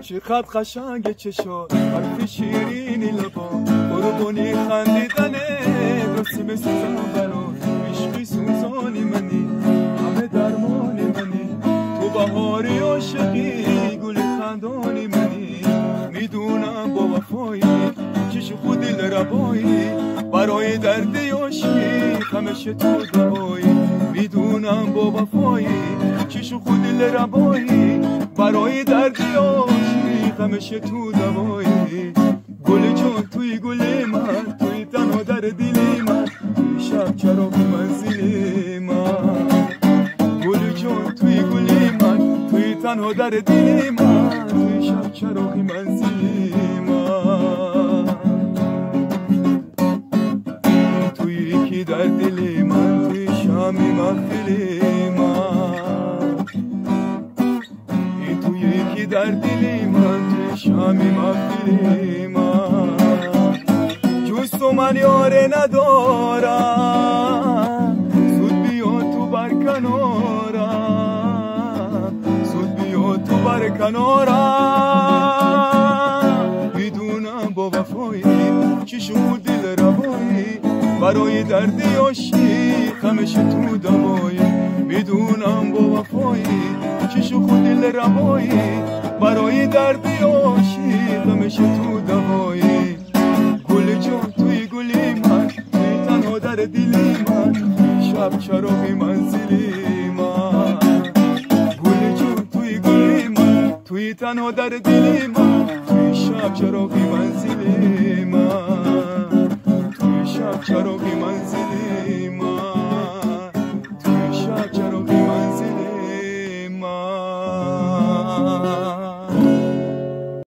چقدر قشنگه چشات حرف شیرینی لبا قربونی خندیدنه راستی بسوزم برات عشقی سوزانی منی همه درمانی منی تو بهاری عاشقی گل خندانی منی میدونم با وفایی چش خود دل ربایی برای درد عاشقی همیشه تو دوایی میدونم با وفایی چش خود دل ربایی برای درد عاشقی همیشه تو دوایی گل جان توی گل من توی تنها در دل من توی شب چراغ منزل من گل جان توی گل من توی تنها در دل من توی شب چراغ منزل من توی یکی در دل من توی شام محفل من توی یکی در دل من توی شام محفل من جز تو من یاره ندارم زود بیا تو بر کنارم زود بیا تو بر کنارم میدونم با وفایی چشم دل روایی برای درد عاشق همیشه تو دوایی میدونم با وفایی چشم خود دل روایی برای درد عاشق همیشه تو دوایی گل جان توی گل من توی تنها در دل من شب چراغ منزل من گل جان توی گل من توی تنها در دل من توی شب چراغ منزل من توی شب چراغ منزل من